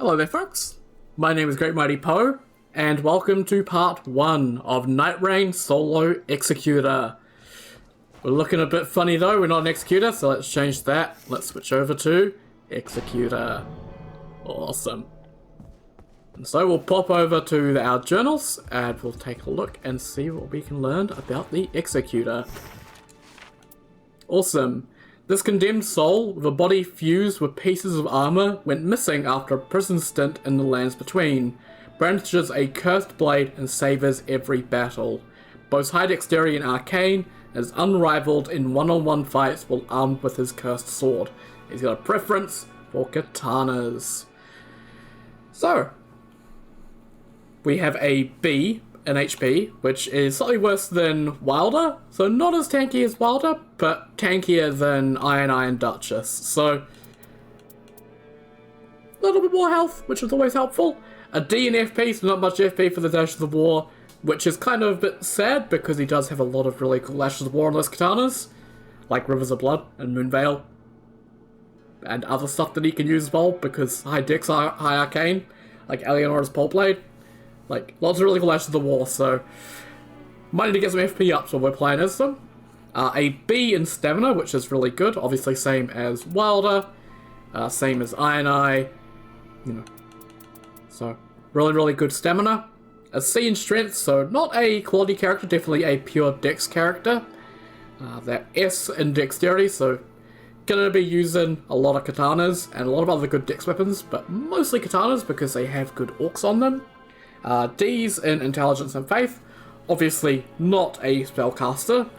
Hello there folks, my name is Great Mighty Poe, and welcome to part 1 of Nightreign Solo Executor. We're looking a bit funny though, we're not an Executor, so let's change that. Let's switch over to Executor. Awesome. And so we'll pop over to our journals, and we'll take a look and see what we can learn about the Executor. Awesome. This condemned soul, with a body fused with pieces of armor, went missing after a prison stint in the lands between. Brandishes a cursed blade and savors every battle. Boasts high dexterity and arcane, and is unrivaled in one-on-one fights while armed with his cursed sword. He's got a preference for katanas. So, we have a B in HP, which is slightly worse than Wilder, so not as tanky as Wilder, but tankier than Iron and Duchess, so a little bit more health, which is always helpful. A D in FP, so not much FP for the Dashes of War, which is kind of a bit sad because he does have a lot of really cool Lashes of War on those katanas, like Rivers of Blood and Moonveil, and other stuff that he can use as well, because high dex, high arcane, like Eleanor's Pole Blade. Like, lots of really cool Lashes of the War, so might need to get some FP up so we're playing as them. A B in Stamina, which is really good. Obviously same as Wilder, same as Iron Eye, you know. So, really good Stamina. A C in Strength, so not a quality character, definitely a pure Dex character. That S in Dexterity, so gonna be using a lot of katanas and a lot of other good Dex weapons, but mostly katanas because they have good orcs on them. D's in Intelligence and Faith, obviously not a spellcaster,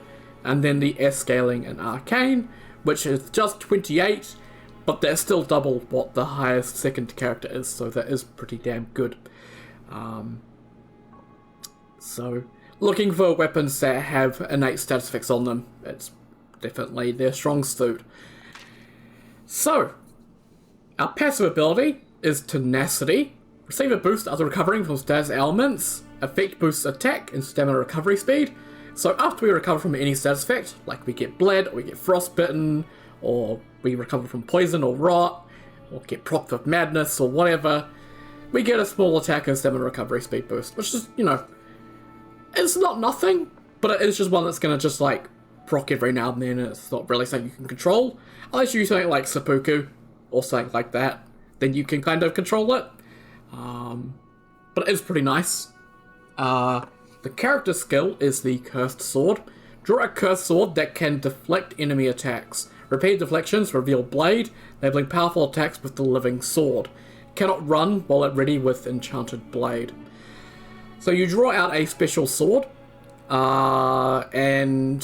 and then the S scaling in Arcane, which is just 28, but that's still double what the highest second character is, so that is pretty damn good. So, looking for weapons that have innate status effects on them, it's definitely their strong suit. So, our passive ability is Tenacity. Receive a boost after recovering from status elements. Effect boosts attack and stamina recovery speed. So after we recover from any status effect, like we get bled, or we get frostbitten, or we recover from poison or rot, or get procced with madness or whatever, we get a small attack and stamina recovery speed boost, which is, you know, it's not nothing, but it is just one that's gonna just like proc every now and then, and it's not really something you can control. Unless you use something like Seppuku, or something like that, then you can kind of control it. But it is pretty nice. The character skill is the Cursed Sword. Draw a Cursed Sword that can deflect enemy attacks. Repeat deflections reveal Blade, enabling powerful attacks with the living sword. Cannot run while at ready with Enchanted Blade. So you draw out a special sword, and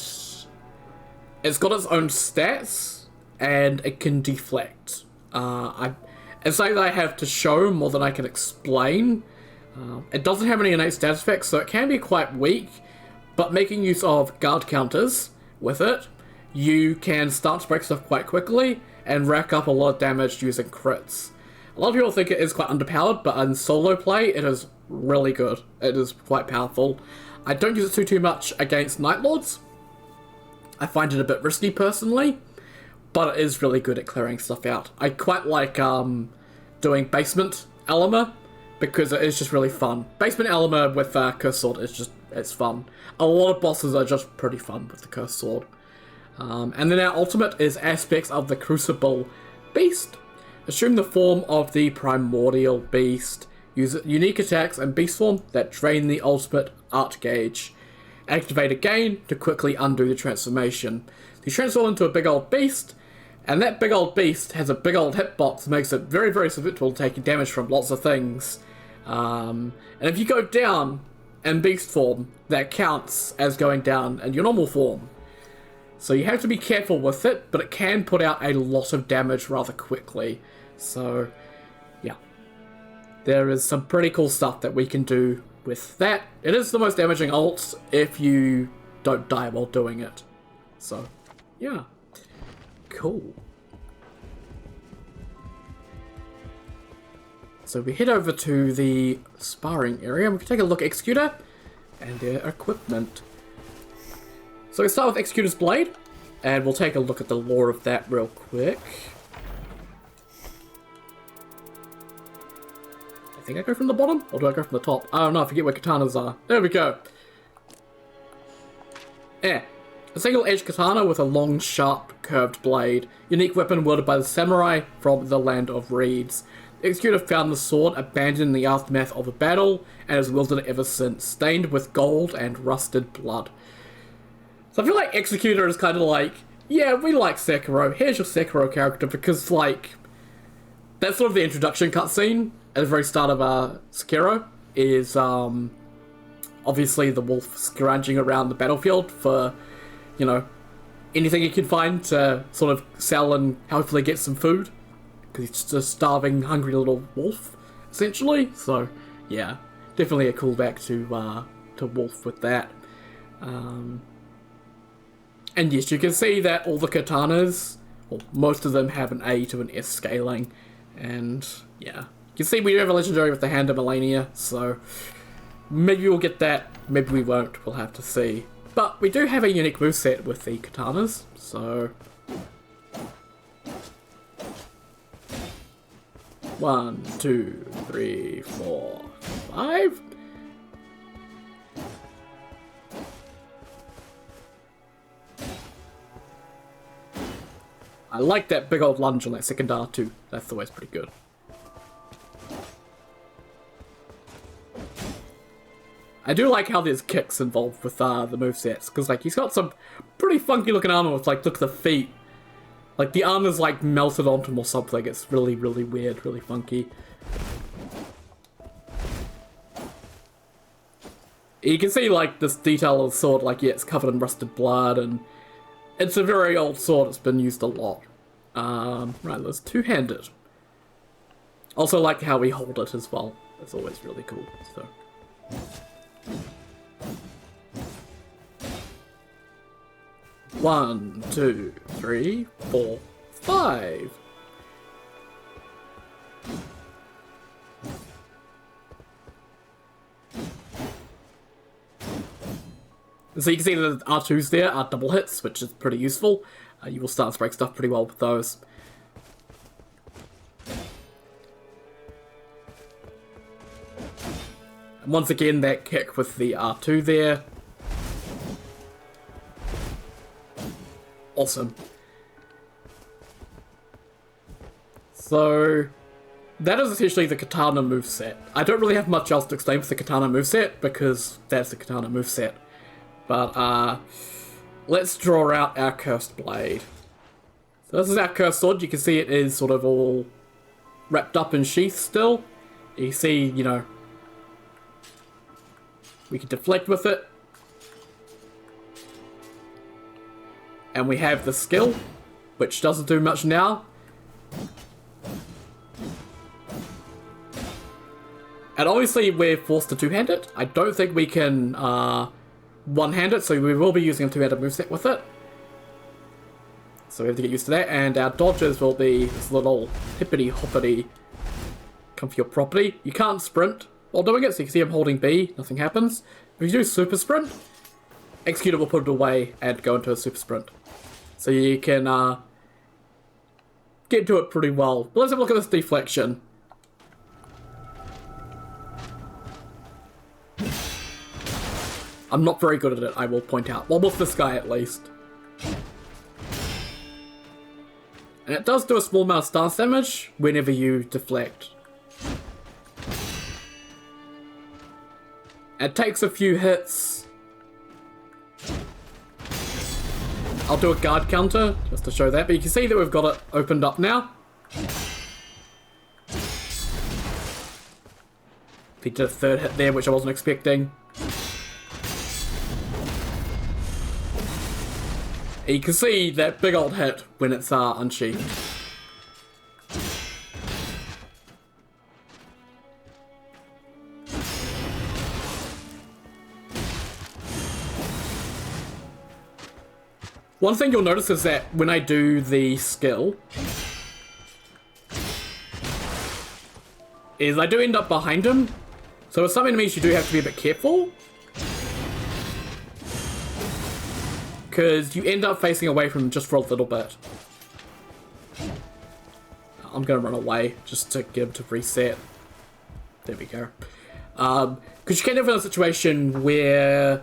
it's got its own stats, and it can deflect. It's something that I have to show more than I can explain. It doesn't have any innate status effects, so it can be quite weak, but making use of guard counters with it, you can start to break stuff quite quickly and rack up a lot of damage using crits. A lot of people think it is quite underpowered, but in solo play, it is really good. It is quite powerful. I don't use it too much against Nightlords. I find it a bit risky personally, but it is really good at clearing stuff out. I quite like doing Basement Elmer, because it is just really fun. Basement Elmer with Cursed Sword is just, it's fun. A lot of bosses are just pretty fun with the Cursed Sword. And then our ultimate is Aspects of the Crucible Beast. Assume the form of the Primordial Beast. Use unique attacks and beast form that drain the ultimate art gauge. Activate again to quickly undo the transformation. You transform into a big old beast, and that big old beast has a big old hitbox that makes it very susceptible to taking damage from lots of things. And if you go down in beast form, that counts as going down in your normal form. So you have to be careful with it, but it can put out a lot of damage rather quickly. So, yeah. There is some pretty cool stuff that we can do with that. It is the most damaging ult if you don't die while doing it. So, yeah. Cool. So we head over to the sparring area and we can take a look at Executor and their equipment. So we start with Executor's Blade, and we'll take a look at the lore of that real quick. think I go from the bottom, or do I go from the top? I don't know, I forget where katanas are. There we go. Yeah. A single-edged katana with a long, sharp, curved blade. Unique weapon wielded by the samurai from the land of reeds. The Executor found the sword abandoned in the aftermath of a battle, and has wielded it ever since, stained with gold and rusted blood. So I feel like Executor is kind of like, yeah, we like Sekiro, here's your Sekiro character, because, like, that's sort of the introduction cutscene at the very start of Sekiro, is, obviously the wolf scrounging around the battlefield for, you know, anything he can find to sort of sell and hopefully get some food. Because he's just a starving, hungry little wolf, essentially. So, yeah, definitely a callback to Wolf with that. And yes, you can see that all the katanas, well, most of them have an A to an S scaling. And, yeah, you can see we do have a legendary with the Hand of Melania, so maybe we'll get that, maybe we won't, we'll have to see. But we do have a unique moveset with the katanas, so... 1, 2, 3, 4, 5. I like that big old lunge on that second R2. That's always pretty good. I do like how there's kicks involved with the movesets, because like he's got some pretty funky looking armor with like, look at the feet. Like the armor's like melted onto him or something. It's really, really weird, really funky. You can see like this detail of the sword, like yeah, it's covered in rusted blood, and it's a very old sword. It's been used a lot. Right, let's two-handed. Also like how we hold it as well. It's always really cool. So. One, 2, 3, 4, 5. So you can see the R2s there are double hits, which is pretty useful. You will start to break stuff pretty well with those. And once again, that kick with the R2 there. Awesome. So, that is essentially the katana moveset. I don't really have much else to explain with the katana moveset, because that's the katana moveset. But, let's draw out our cursed blade. So this is our cursed sword. You can see it is sort of all wrapped up in sheath still. You see, you know, we can deflect with it. And we have the skill, which doesn't do much now. And obviously we're forced to two-hand it. I don't think we can one-hand it, so we will be using a two-handed moveset with it. So we have to get used to that, and our dodges will be this little hippity-hoppity come for your property. You can't sprint while doing it, so you can see I'm holding B, nothing happens. If you do super sprint, Executor will put it away and go into a super sprint. So you can get to it pretty well. But let's have a look at this deflection. I'm not very good at it, I will point out. Well, with this guy at least. And it does do a small amount of stance damage whenever you deflect. It takes a few hits. I'll do a guard counter just to show that, but you can see that we've got it opened up now. He did a third hit there, which I wasn't expecting. You can see that big old hit when it's unsheathed. One thing you'll notice is that when I do the skill, is I do end up behind him. So with some enemies you do have to be a bit careful. Because you end up facing away from him just for a little bit. I'm going to run away just to get him to reset. There we go. Because you can have a situation where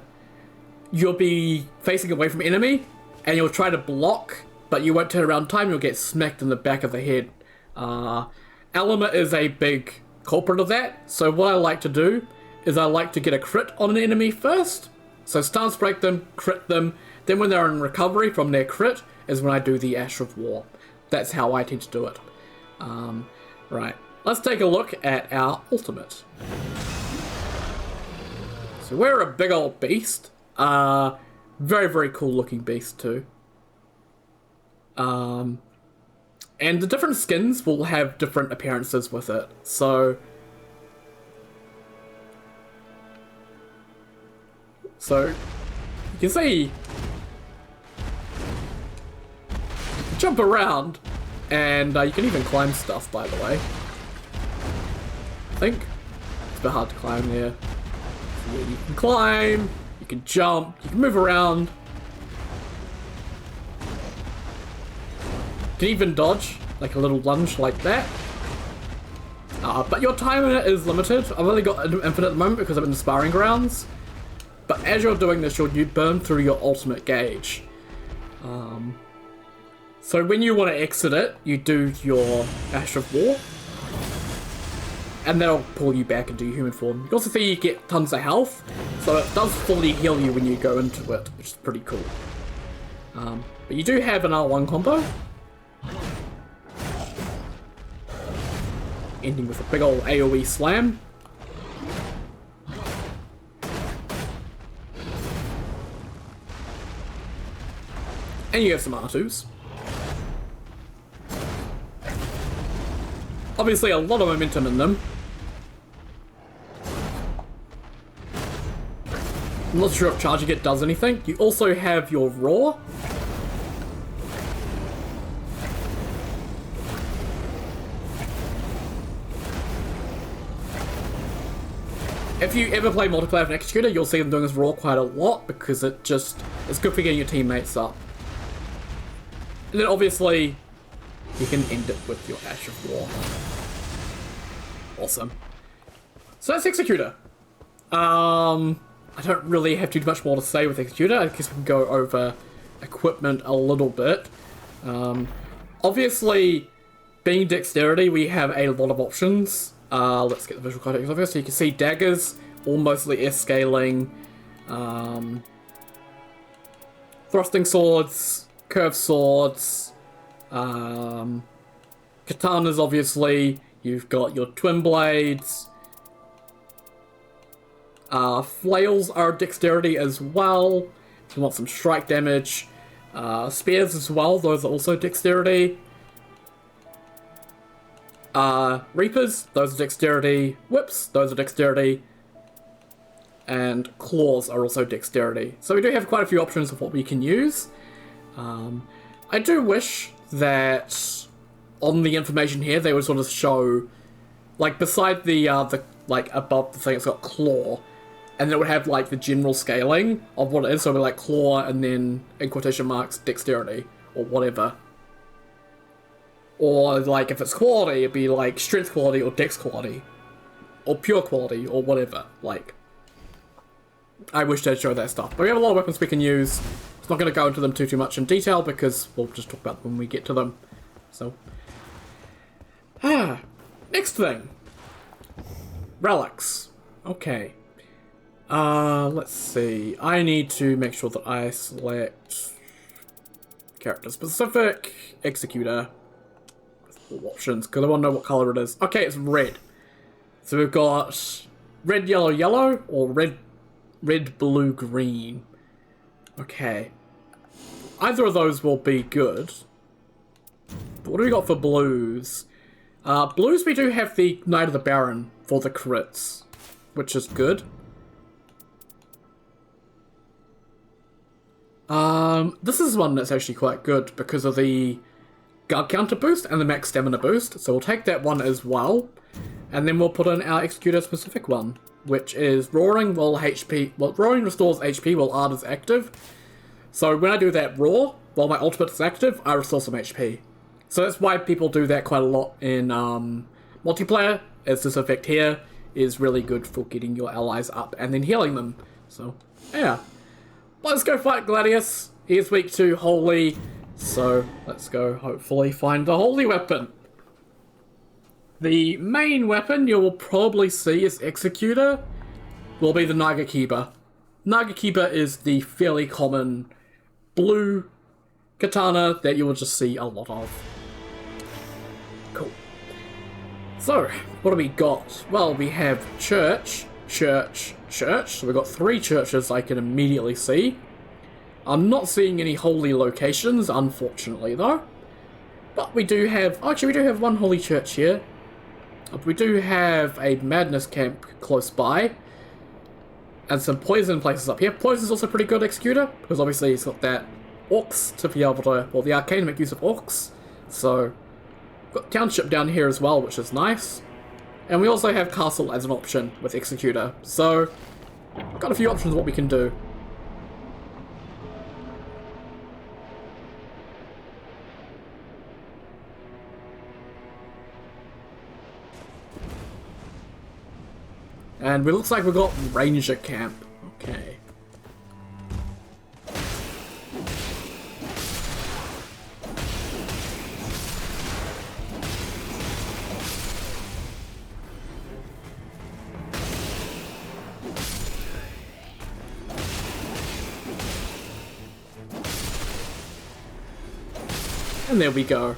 you'll be facing away from enemy, and you'll try to block, but you won't turn around in time, you'll get smacked in the back of the head. Element is a big culprit of that, so what I like to do is I like to get a crit on an enemy first. So stance break them, crit them, then when they're in recovery from their crit is when I do the Ash of War. That's how I tend to do it. Right, let's take a look at our ultimate. So we're a big old beast. Very, very cool looking beast too. And the different skins will have different appearances with it. So you can see, jump around, and you can even climb stuff, by the way. I think it's a bit hard to climb there. So yeah, you can climb, you can jump, you can move around. You can even dodge, like a little lunge like that. But your time in it is limited. I've only got infinite at the moment because I'm in the sparring grounds. But as you're doing this, you burn through your ultimate gauge. So when you want to exit it, you do your Ash of War. And that'll pull you back into your human form. You can also see you get tons of health. So it does fully heal you when you go into it, which is pretty cool. But you do have an R1 combo. Ending with a big old AoE slam. And you have some R2s. Obviously a lot of momentum in them. I'm not sure if charging it does anything. You also have your Roar. If you ever play multiplayer with Executor, you'll see them doing this Roar quite a lot because it's good for getting your teammates up. And then obviously, you can end it with your Ash of War. Awesome. So that's Executor. I don't really have too much more to say with Executor. I guess we can go over equipment a little bit. Obviously, being dexterity, we have a lot of options. Let's get the visual context of this. So you can see daggers, all mostly S-scaling. Thrusting swords, curved swords, katanas obviously, you've got your twin blades, flails are dexterity as well, if you want some strike damage, spears as well, those are also dexterity, reapers, those are dexterity, whips, those are dexterity, and claws are also dexterity. So we do have quite a few options of what we can use. I do wish that on the information here they would sort of show, like beside the like above the thing it's got claw, and then it would have like the general scaling of what it is. So it'd be like claw and then in quotation marks dexterity or whatever. Or like if it's quality, it'd be like strength quality or dex quality or pure quality or whatever. Like, I wish they'd show that stuff. But we have a lot of weapons we can use. I'm not going to go into them too much in detail because we'll just talk about them when we get to them. So, next thing. Relics. Okay. Let's see. I need to make sure that I select character specific, Executor, with all options, because I want to know what color it is. Okay, it's red. So we've got red, yellow, yellow, or red, blue, green. Okay. Either of those will be good. But what do we got for blues? Blues, we do have the Knight of the Baron for the crits, which is good. This is one that's actually quite good because of the guard counter boost and the max stamina boost. So we'll take that one as well. And then we'll put in our Executor specific one, which is Roaring while HP. Well, Roaring restores HP while Art is active. So when I do that Roar, while my ultimate is active, I restore some HP. So that's why people do that quite a lot in multiplayer. It's this effect here. is really good for getting your allies up and then healing them. So, yeah. Let's go fight Gladius. He's weak to Holy, so let's go hopefully find the Holy weapon. The main weapon you will probably see as Executor will be the Nagakiba. Nagakiba is the fairly common blue katana that you will just see a lot of. Cool. So, what do we got? Well, we have church. So we've got 3 churches I can immediately see. I'm not seeing any holy locations, unfortunately, though. But we do have... Actually, we do have 1 holy church here. We do have a madness camp close by. And some poison places up here. Poison's also pretty good, Executor, because obviously he's got that orcs to be able to... Well, the arcane to make use of orcs. So, got township down here as well, which is nice. And we also have castle as an option with Executor. So, got a few options of what we can do. And it looks like we've got Ranger Camp. Okay. And there we go.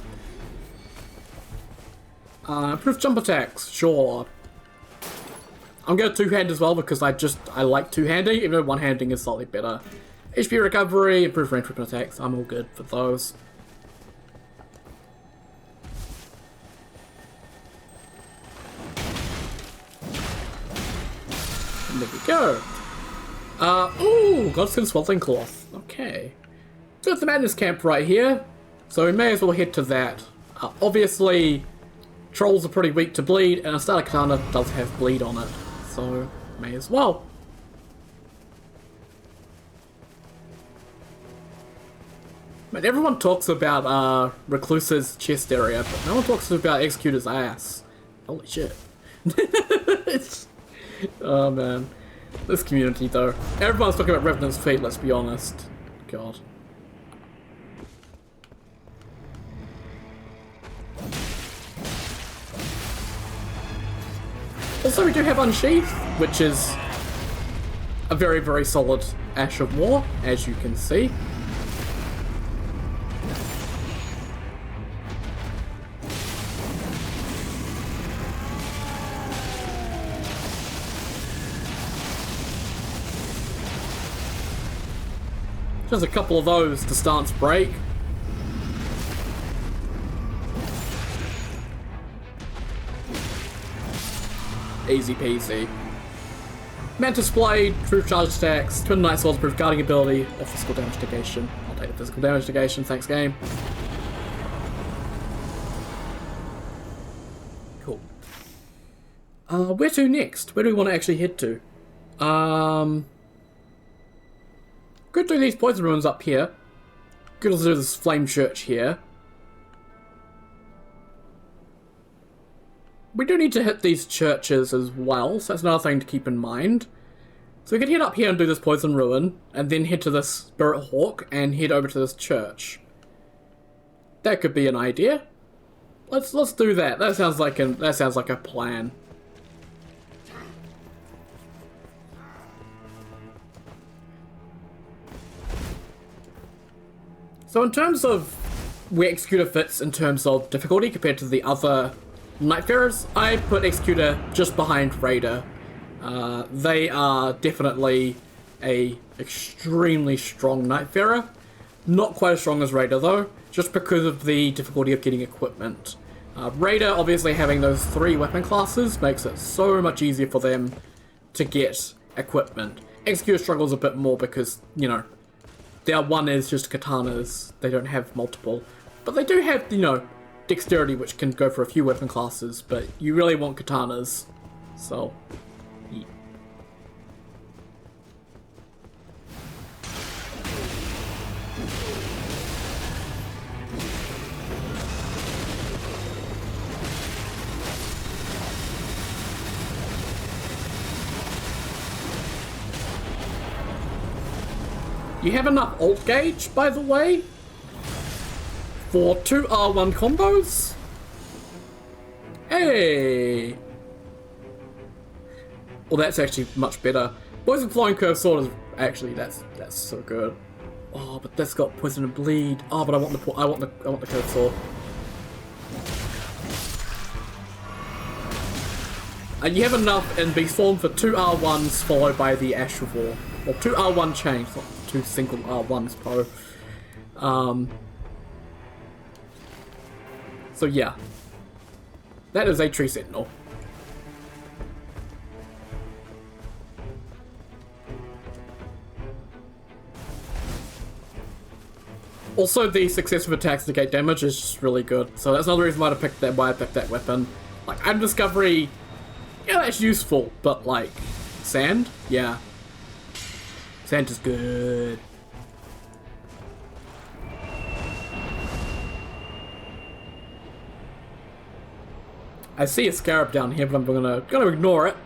Improved jump attacks, sure. I'm going to two-hand as well because I like two-handing, even though one-handing is slightly better. HP recovery, improved range weapon attacks, I'm all good for those. And there we go. Ooh, Godskin Swaddling Cloth. Okay. So it's the Madness Camp right here, so we may as well head to that. Obviously, trolls are pretty weak to bleed, and a starter katana does have bleed on it, so may as well. But everyone talks about Recluse's chest area, but no one talks about Executor's ass. Holy shit. Oh man. This community though. Everyone's talking about Revenant's feet, let's be honest. God. Also we do have Unsheath, which is a very, very solid Ash of War, as you can see. Just a couple of those to stance break. Easy peasy. Mantis Blade, proof charge attacks, Twin Night Swords, proof guarding ability, or physical damage negation. I'll take the physical damage negation, thanks game. Cool. Where to next? Where do we want to actually head to? Could do these poison ruins up here. Could also do this flame church here. We do need to hit these churches as well, so that's another thing to keep in mind. So we could head up here and do this poison ruin, and then head to this Spirit Hawk and head over to this church. That could be an idea. Let's do that. That sounds like a plan. So in terms of where Executor fits in terms of difficulty compared to the other Nightfarers, I put Executor just behind Raider. They are definitely a extremely strong Nightfarer. Not quite as strong as Raider though, just because of the difficulty of getting equipment. Raider obviously having those 3 weapon classes makes it so much easier for them to get equipment. Executor struggles a bit more because, you know, their one is just katanas, they don't have multiple. But they do have, you know, dexterity which can go for a few weapon classes, but you really want katanas. So, yeah. You have enough ult gauge, by the way, for 2 R1 combos. Hey! Well, that's actually much better. Poison Flying Curve Sword is actually that's so good. Oh, but that's got Poison and Bleed. Oh, but I want the Curve Sword. And you have enough in Beast form for 2 R1s followed by the Astral War. Or 2 R1 chains, not 2 single R1s, bro. So yeah. That is a Tree Sentinel. Also, the successive attacks negate damage is just really good. So that's another reason why I picked that weapon. Like, item discovery, yeah, that's useful, but like, sand? Yeah. Sand is good. I see a scarab down here, but I'm gonna ignore it.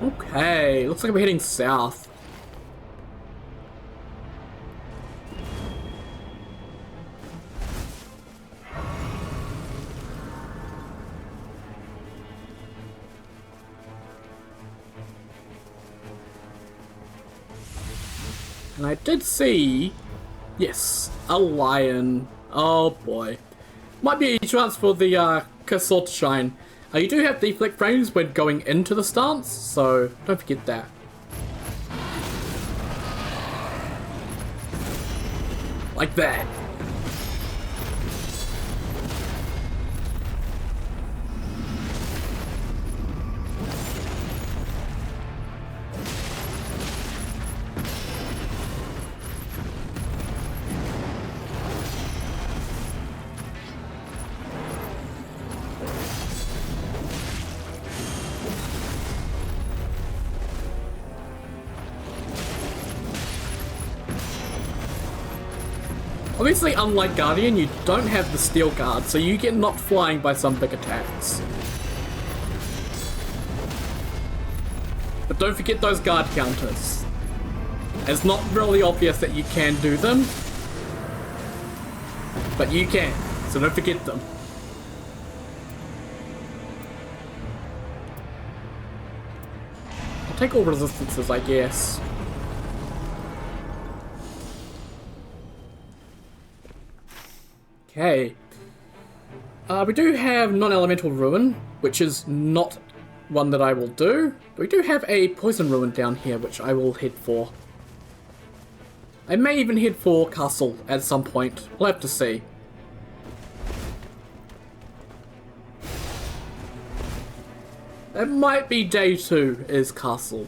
Okay, looks like we're heading south. And I did see, yes, a lion. Oh boy. Might be a chance for the Cursed Sword to shine. You do have deflect frames when going into the stance, so don't forget that. Like that. Obviously, unlike Guardian, you don't have the steel guard, so you get knocked flying by some big attacks. But don't forget those guard counters. It's not really obvious that you can do them, but you can, so don't forget them. I'll take all resistances, I guess. Okay. We do have non-elemental ruin, which is not one that I will do. But we do have a poison ruin down here, which I will head for. I may even head for castle at some point. We'll have to see. That might be day 2 is castle.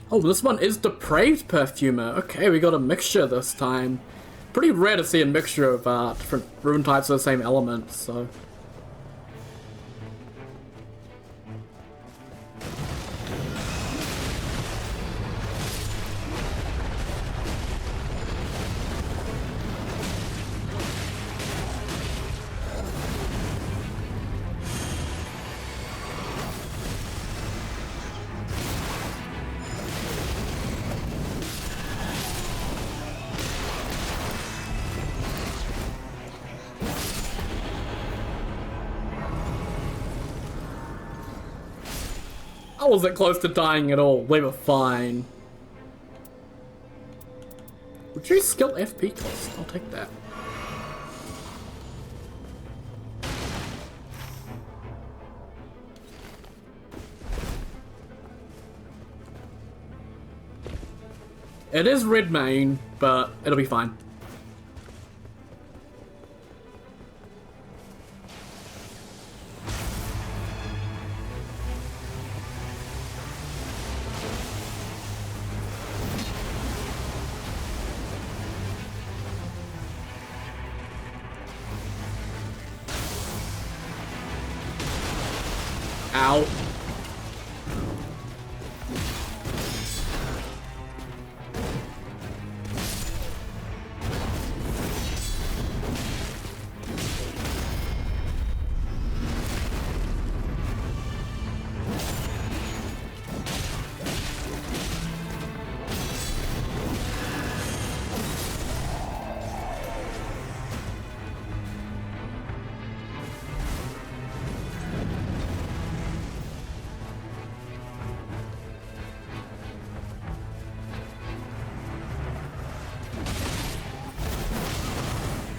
Oh, this one is Depraved Perfumer. Okay, we got a mixture this time. Pretty rare to see a mixture of different rune types of the same element, so... I wasn't close to dying at all. We were fine. Reduce skill FP cost. I'll take that. It is red main, but it'll be fine. Ow.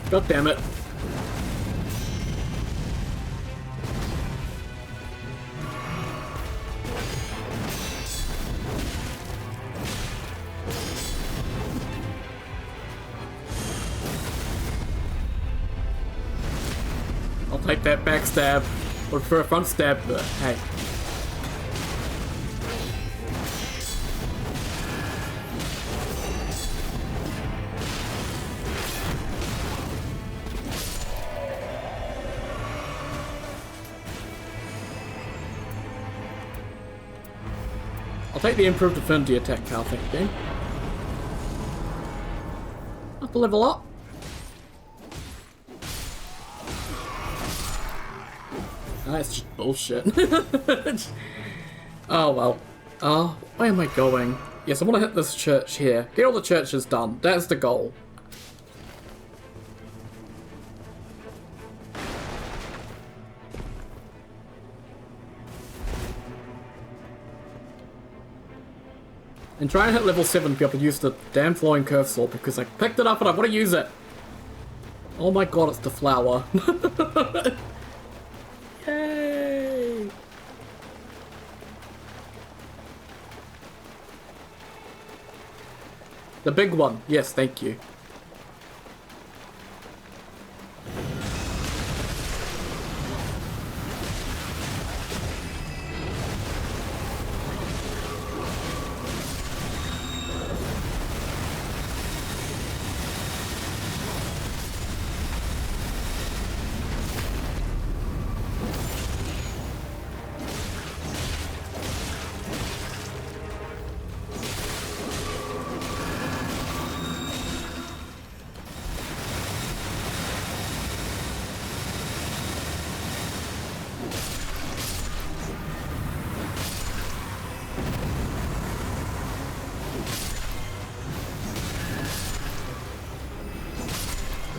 God damn it. I'll take that backstab. Or for a front stab, but hey. I'll take the improved affinity attack power, thank you, game. Have to level up. That's just bullshit. Oh well. Where am I going? Yes, I want to hit this church here. Get all the churches done. That's the goal. And try and hit level 7 to be able to use the damn flowing curve sword because I picked it up and I want to use it. Oh my god, it's the flower. Yay! The big one. Yes, thank you.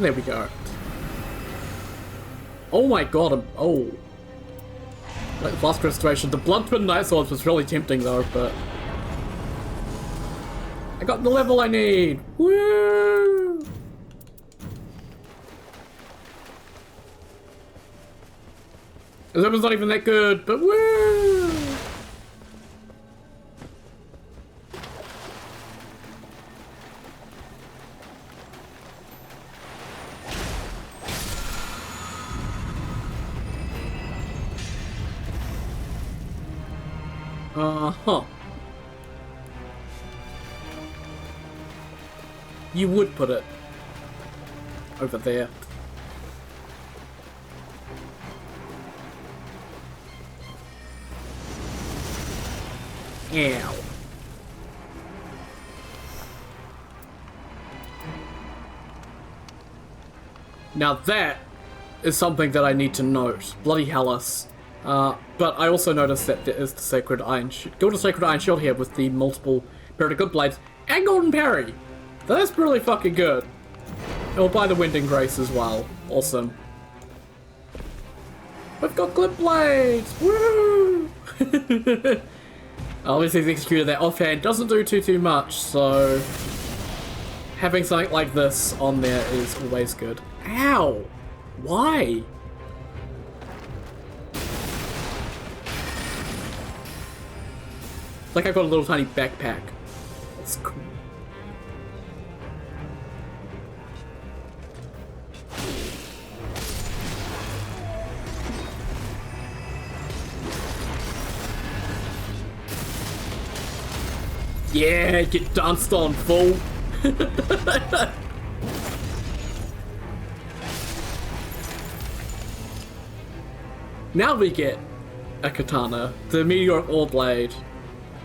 There we go. Oh my god, oh. Like fast restoration. The Blood Twin Night Swords was really tempting though, but... I got the level I need! Woo! This level's not even that good, but woo! Uh-huh. You would put it over there. Ow. Now that is something that I need to note. Bloody Hellas. But I also noticed that there is the Sacred Iron Shield. Gilded Sacred Iron Shield here with the multiple Parry Good Blades and Golden Parry. That's really fucking good. We'll buy the Wind and Grace as well. Awesome. We've got Clip Blades! Woo! Obviously the Executor there offhand doesn't do too much, so... having something like this on there is always good. Ow! Why? It's like I got a little tiny backpack. That's cool. Yeah, get danced on, fool. Now we get a katana. The meteoric ore blade.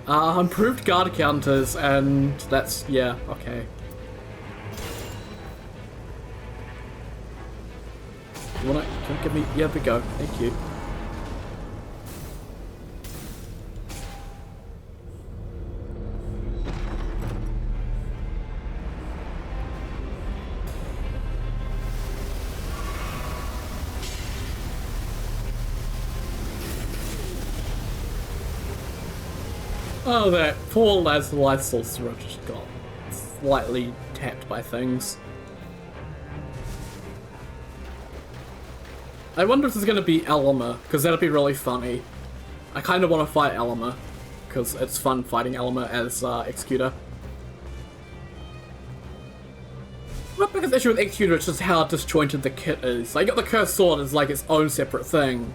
Improved guard counters, and that's, yeah, okay. You wanna give me, yeah, there we go, thank you. Oh, that poor lad's life sorcerer just got slightly tapped by things. I wonder if there's gonna be Elma, because that'd be really funny. I kind of want to fight Elma, because it's fun fighting Elma as Executor. My biggest issue with Executor is just how disjointed the kit is. Like, you got the Cursed Sword as like its own separate thing.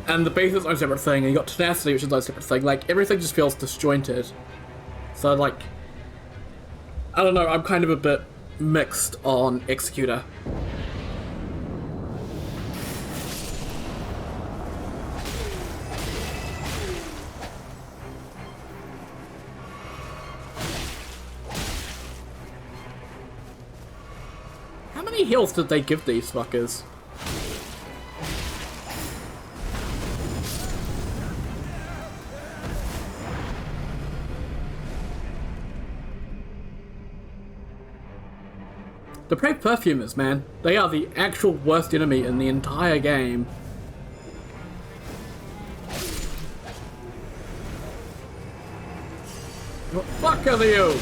And the base is its own separate thing, and you got Tenacity, which is its own separate thing. Like, everything just feels disjointed. So, like, I don't know, I'm kind of a bit mixed on Executor. How many heals did they give these fuckers? The Brave Perfumers, man. They are the actual worst enemy in the entire game. What the fuck are you?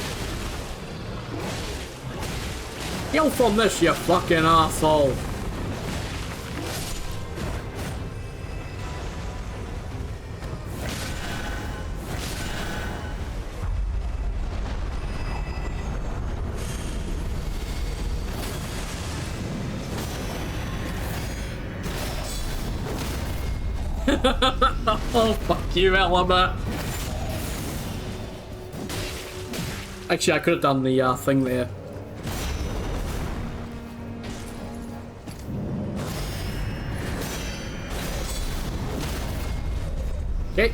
Heal from this, you fucking asshole. Oh, fuck you, Elma. Actually, I could have done the thing there. Okay.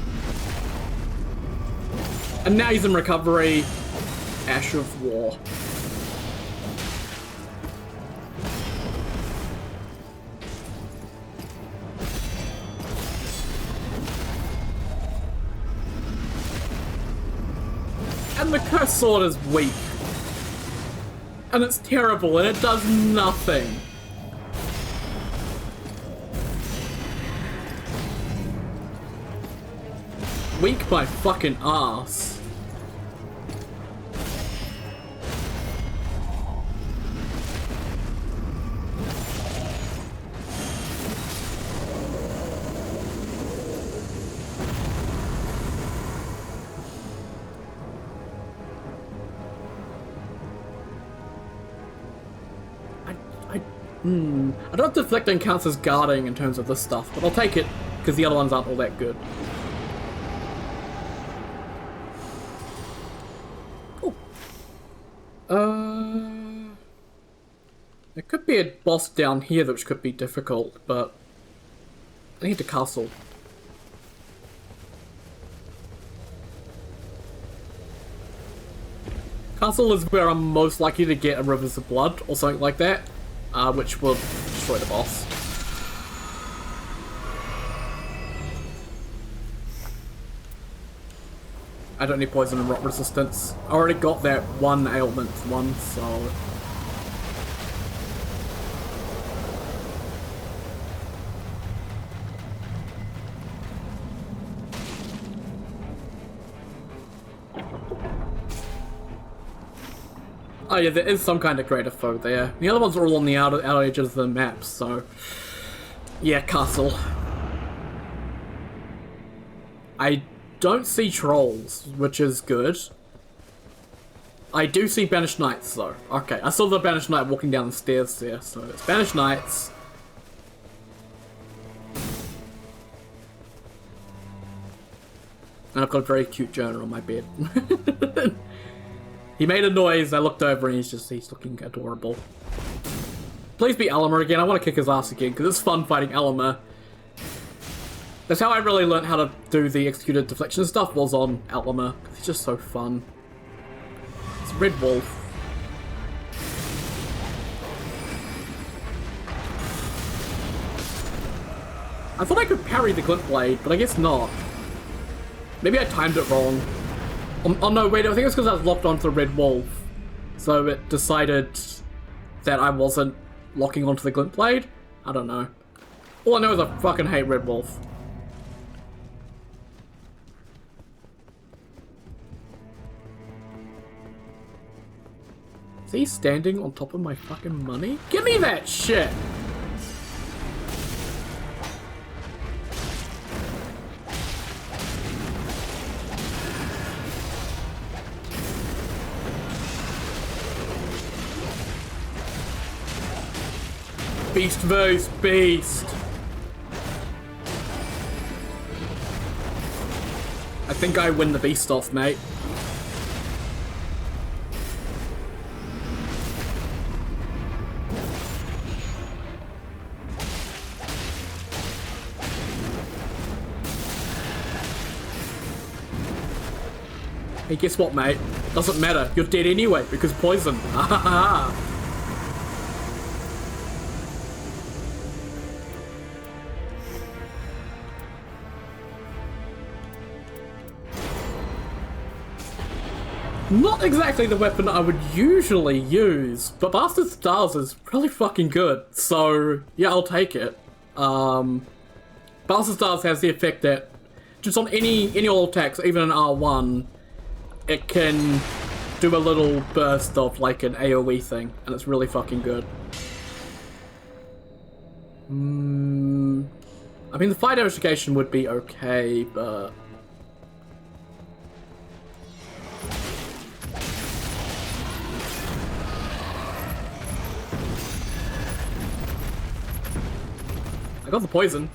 And now he's in recovery. Ash of War. And the Cursed Sword is weak. And it's terrible, and it does nothing. Weak my fucking ass. I don't know if deflecting counts as guarding in terms of this stuff, but I'll take it, because the other ones aren't all that good. Cool. There could be a boss down here which could be difficult, but I need the castle. Castle is where I'm most likely to get a Rivers of Blood, or something like that. Which will destroy the boss. I don't need poison and rot resistance. I already got that one ailment one, so... Oh yeah, there is some kind of greater foe there. The other ones are all on the outer edges of the map, so... Yeah, castle. I don't see trolls, which is good. I do see Banished Knights, though. Okay, I saw the Banished Knight walking down the stairs there, so it's Banished Knights. And I've got a very cute journal on my bed. He made a noise, I looked over and he's looking adorable. Please be Elma again, I want to kick his ass again, because it's fun fighting Elma. That's how I really learned how to do the Executor deflection stuff, was on Outlamer. It's just so fun. It's Red Wolf. I thought I could parry the Glint Blade, but I guess not. Maybe I timed it wrong. Oh no, wait, I think it's because I was locked onto the Red Wolf. So it decided that I wasn't locking onto the Glint Blade? I don't know. All I know is I fucking hate Red Wolf. Is he standing on top of my fucking money? Give me that shit! Beast vs. beast. I think I win the beast off, mate. Hey, guess what, mate? Doesn't matter. You're dead anyway because poison. Ha ha ha. Not exactly the weapon I would usually use, but Bastard Stars is really fucking good, so yeah, I'll take it. Bastard Stars has the effect that just on any all attacks, even an R1, it can do a little burst of like an AoE thing, and it's really fucking good. I mean, the fire damage negation would be okay, but I got the poison.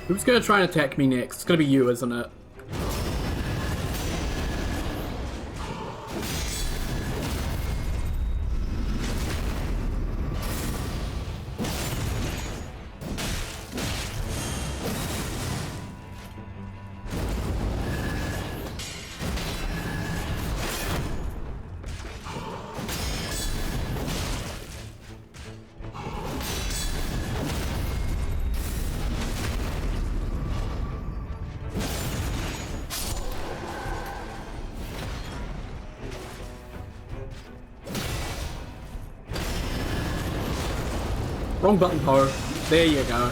Who's gonna try and attack me next? It's gonna be you, isn't it? Wrong button, Poe. There you go.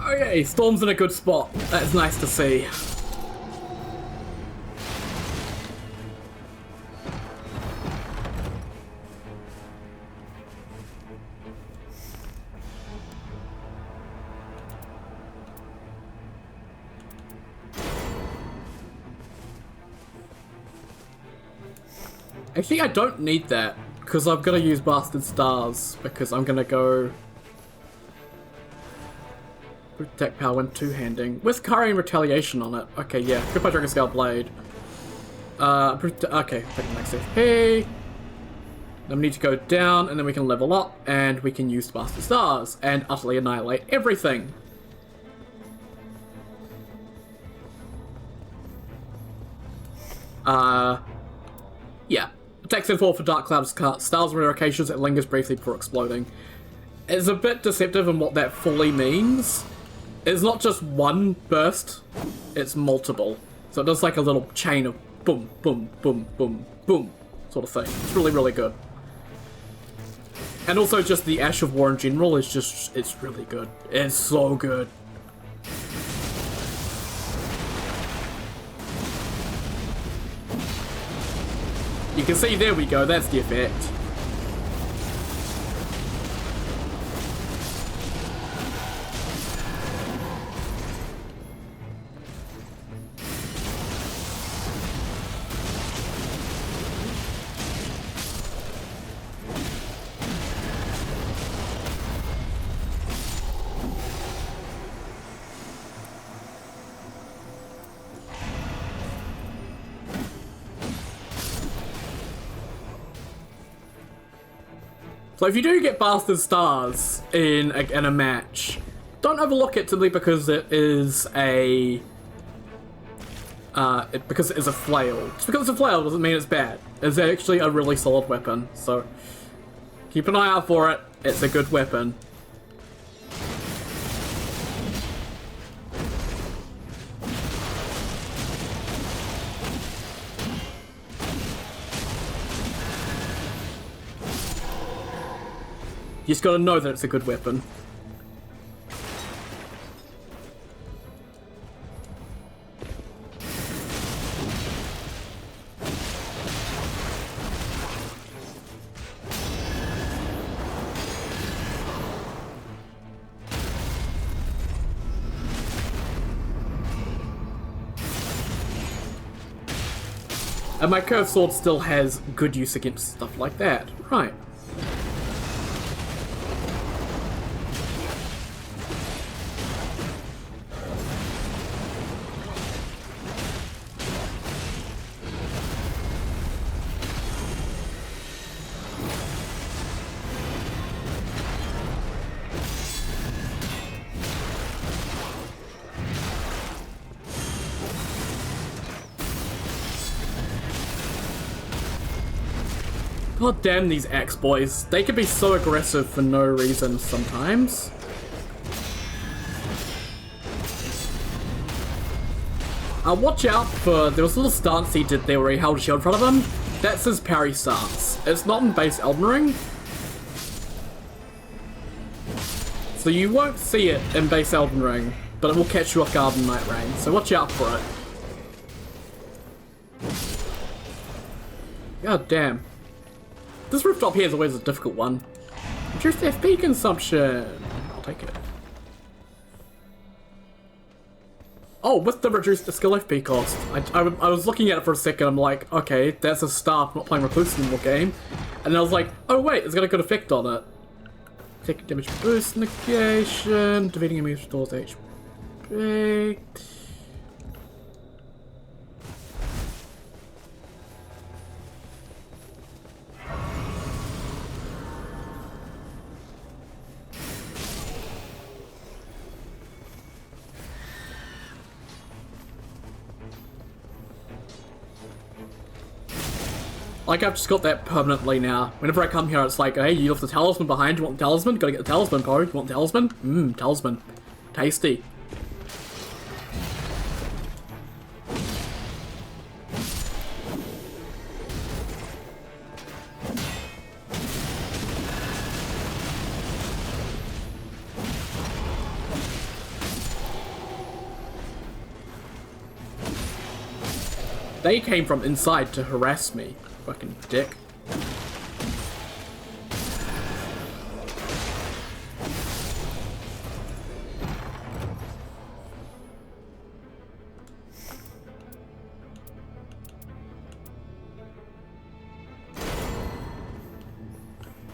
Okay, Storm's in a good spot. That's nice to see. Actually, I don't need that, because I've got to use Bastard Stars, because I'm going to go Protect Power when two-handing. With Carrying Retaliation on it. Okay, yeah. Goodbye Dragon Scale Blade. Okay, take the next FP. Then we need to go down, and then we can level up, and we can use Bastard Stars, and utterly annihilate everything. Yeah. Attacks and fall for Dark Cloud styles rare occasions and lingers briefly before exploding. It's a bit deceptive in what that fully means. It's not just one burst, it's multiple. So it does like a little chain of boom, boom, boom, boom, boom sort of thing. It's really, really good. And also just the Ash of War in general is just, it's really good. It's so good. You can see, there we go, that's the effect. So if you do get Bastard Stars in a match, don't overlook it simply because it is a flail. Just because it's a flail doesn't mean it's bad. It's actually a really solid weapon, so keep an eye out for it. It's a good weapon. You just gotta know that it's a good weapon. And my curved sword still has good use against stuff like that. Right. God damn these axe boys. They can be so aggressive for no reason sometimes. Watch out for... There was a little stance he did there where he held a shield in front of him. That's his parry stance. It's not in base Elden Ring. So you won't see it in base Elden Ring, but it will catch you off guard in Nightreign. So watch out for it. God damn. This rooftop here is always a difficult one. Reduced FP consumption. I'll take it. Oh, with the reduced skill FP cost. I was looking at it for a second, I'm like, okay, that's a staff, I'm not playing Recluse in the game. And then I was like, oh wait, it's got a good effect on it. Take damage boost negation, defeating enemies restores HP. Like, I've just got that permanently now. Whenever I come here, it's like, hey, you left the talisman behind. You want the talisman? Gotta get the talisman, bro. You want the talisman? Mmm, talisman. Tasty. They came from inside to harass me. Fucking dick.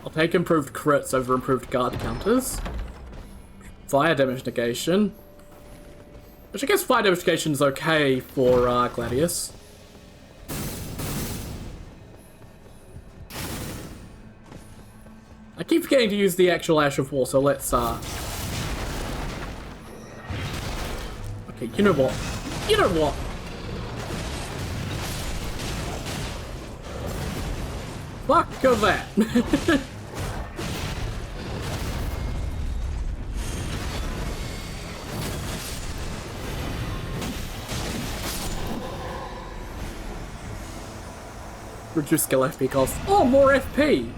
I'll take improved crits over improved guard counters. Fire damage negation. Which I guess fire damage negation is okay for Gladius. I keep forgetting to use the actual Ash of War, so let's, okay, you know what? You know what? fuck of that? Reduce skill FP cost. Oh, more FP!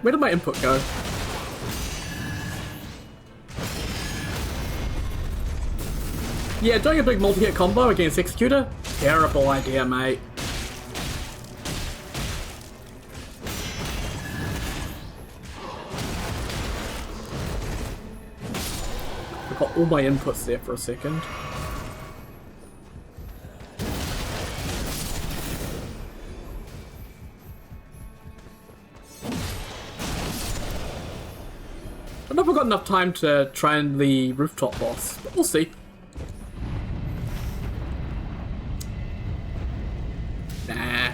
Where did my input go? Yeah, doing a big multi-hit combo against Executor? Terrible idea, mate. I got all my inputs there for a second. I don't know if I've got enough time to try and the rooftop boss, but we'll see. Nah.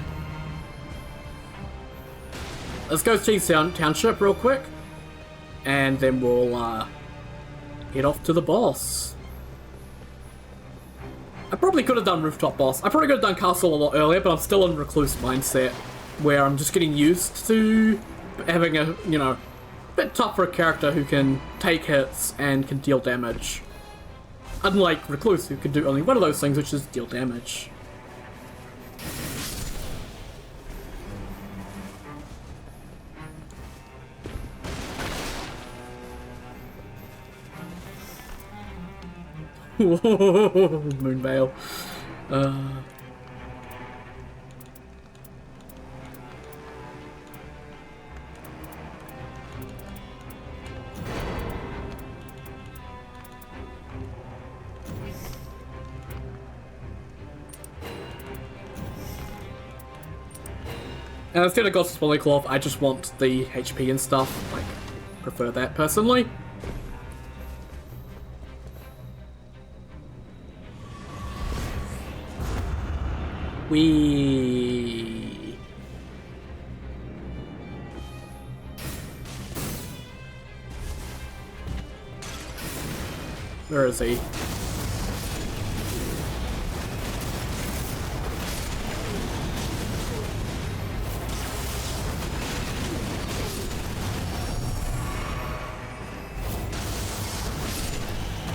Let's go see Township real quick, and then we'll head off to the boss. I probably could have done rooftop boss. I probably could have done castle a lot earlier, but I'm still in recluse mindset, where I'm just getting used to having a, you know, bit tougher character who can take hits and can deal damage. Unlike Recluse, who can do only one of those things, which is deal damage. Whoa, Moonveil. And instead of Gossip's Polycloth, I just want the HP and stuff. Like, prefer that personally. Wee. Where is he?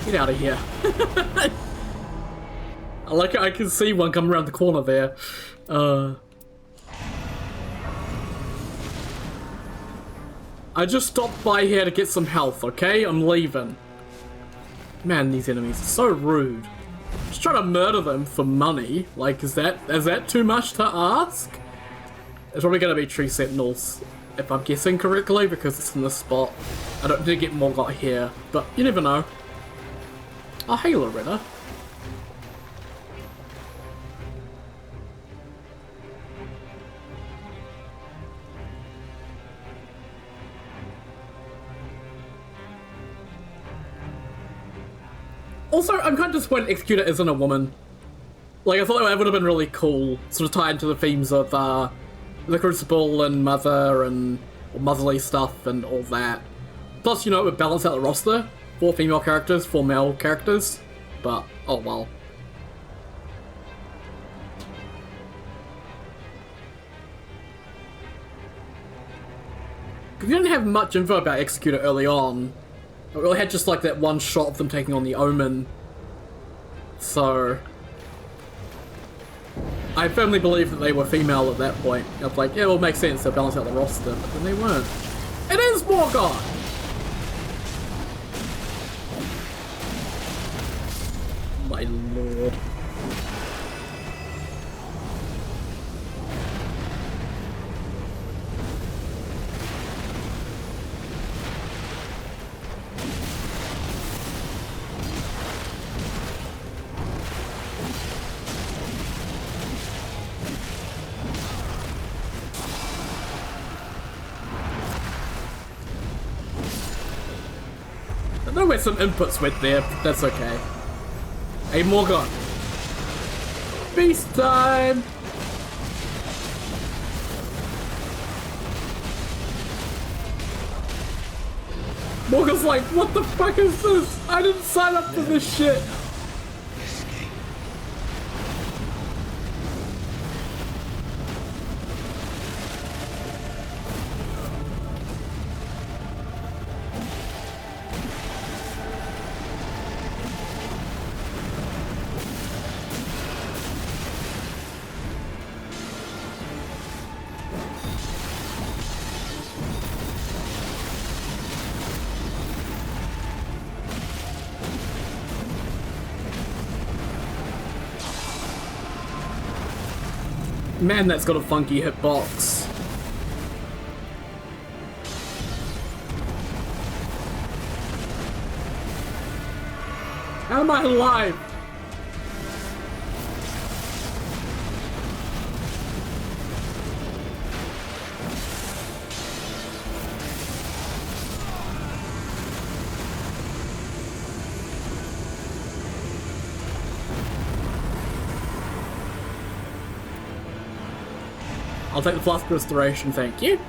Get out of here. I like it, I can see one coming around the corner there. I just stopped by here to get some health, okay? I'm leaving. Man, these enemies are so rude. Just trying to murder them for money. Like, is that too much to ask? It's probably gonna be tree sentinels, if I'm guessing correctly, because it's in this spot. I don't need to get more got here, but you never know. Oh, hey, Loretta. Also, I'm kind of disappointed Executor isn't a woman. Like, I thought that would have been really cool, sort of tied into the themes of the Crucible and Mother and motherly stuff and all that. Plus, you know, it would balance out the roster. 4 female characters, 4 male characters. But, oh well. We didn't have much info about Executor early on. We had just like that one shot of them taking on the Omen. So I firmly believe that they were female at that point. I was like, yeah, it will make sense to balance out the roster, but then they weren't. It is Morgoth! My lord. I know where some inputs went there, but that's okay. Hey, Morgoth. Beast time! Morgan's like, what the fuck is this? I didn't sign up for this shit. Man, that's got a funky hitbox. How am I alive? I'll take the flask restoration, thank you.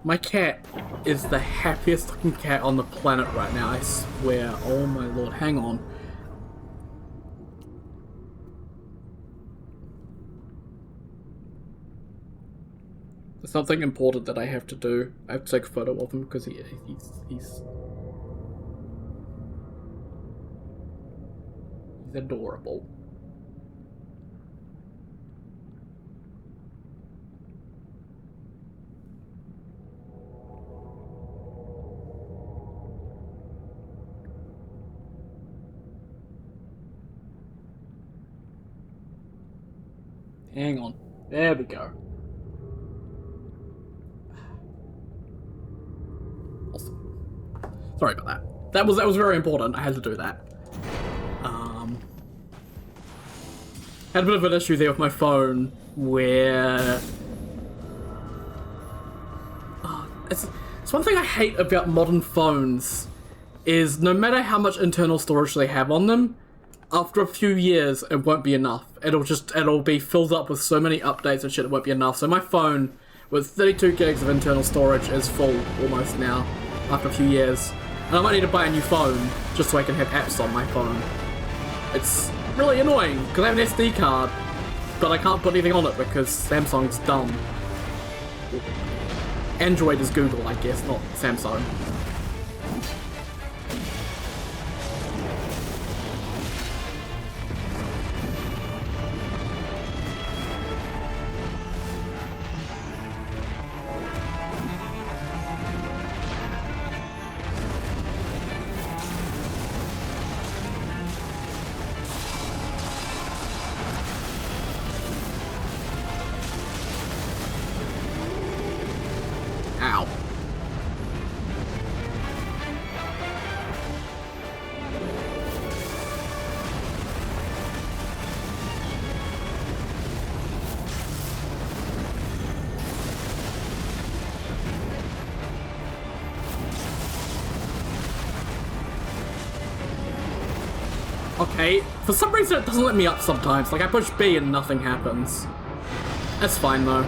My cat is the happiest looking cat on the planet right now, I swear. Oh my lord, hang on. There's something important that I have to do. I have to take a photo of him because he's adorable. Hang on. There we go. Sorry about that. That was very important. I had to do that. Had a bit of an issue there with my phone where it's one thing I hate about modern phones is no matter how much internal storage they have on them, after a few years it won't be enough. It'll be filled up with so many updates and shit, it won't be enough. So my phone with 32 gigs of internal storage is full almost now after a few years. And I might need to buy a new phone, just so I can have apps on my phone. It's really annoying, because I have an SD card, but I can't put anything on it because Samsung's dumb. Android is Google, I guess, not Samsung. Okay, for some reason it doesn't let me up sometimes. Like, I push B and nothing happens. That's fine, though.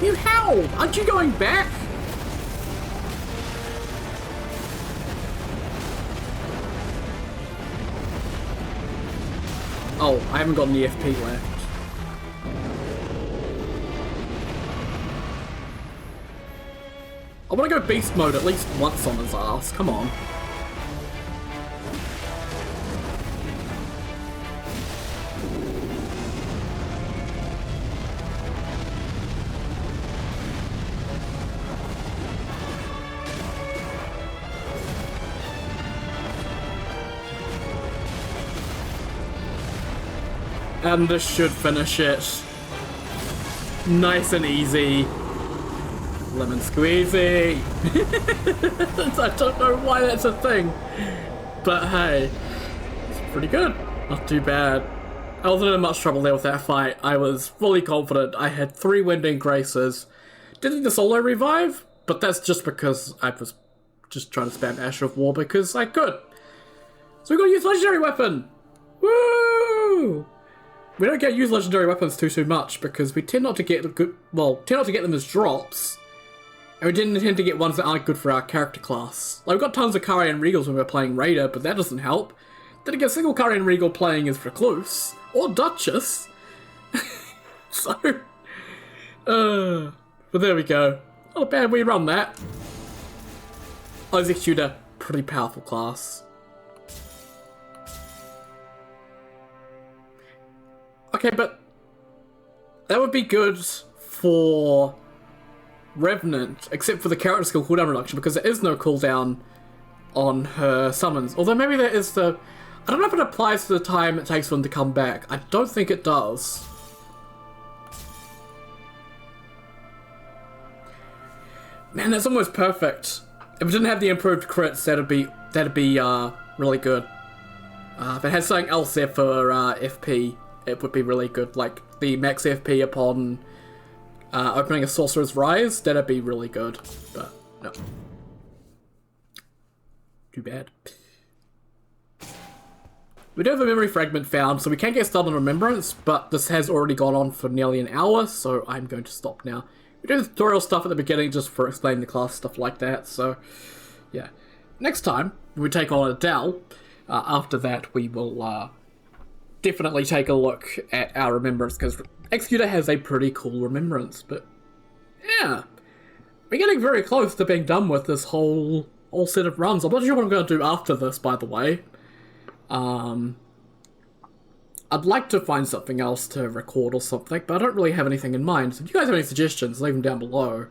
You how? Aren't you going back? Oh, I haven't got an EFP left. I want to go beast mode at least once on his ass, come on. And this should finish it. Nice and easy. Lemon squeezy. I don't know why that's a thing. But hey, it's pretty good. Not too bad. I wasn't in much trouble there with that fight. I was fully confident. I had 3 Winding Graces. Didn't the solo revive, but that's just because I was just trying to spam Ash of War because I could. So we got to use Legendary Weapon! Woo! We don't get use Legendary Weapons too much because we tend not to get them as drops. And we didn't tend to get ones that aren't good for our character class. Like, we've got tons of Karian Regals when we're playing Raider, but that doesn't help. Didn't get a single Karian Regal playing as Recluse. Or Duchess. So... but there we go. Not a bad way to run that. Executor, pretty powerful class. Okay, but... that would be good for... Revenant, except for the character skill cooldown reduction, because there is no cooldown on her summons. Although maybe there is the... I don't know if it applies to the time it takes for them to come back. I don't think it does. Man, that's almost perfect. If it didn't have the improved crits, that'd be really good. If it had something else there for FP, it would be really good. Like the max FP upon opening a Sorcerer's Rise, that'd be really good. But no. Too bad. We do have a memory fragment found, so we can get started on Remembrance, but this has already gone on for nearly an hour, so I'm going to stop now. We do the tutorial stuff at the beginning just for explaining the class, stuff like that, so yeah. Next time, when we take on Adele, after that we will definitely take a look at our Remembrance, because Executor has a pretty cool Remembrance, but yeah. We're getting very close to being done with this whole set of runs. I'm not sure what I'm going to do after this, by the way. I'd like to find something else to record or something, but I don't really have anything in mind. So if you guys have any suggestions, leave them down below.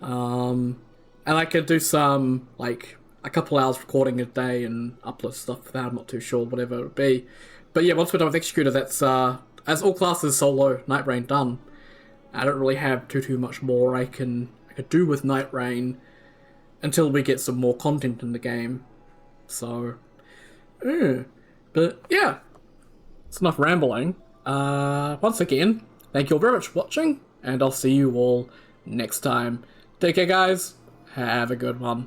And I could do some, like, a couple hours recording a day and upload stuff for that. I'm not too sure, whatever it would be. But yeah, once we're done with Executor, that's, as all classes solo, Nightreign done. I don't really have too much more I could do with Nightreign until we get some more content in the game. So, but yeah, it's enough rambling. Once again, thank you all very much for watching, and I'll see you all next time. Take care, guys. Have a good one.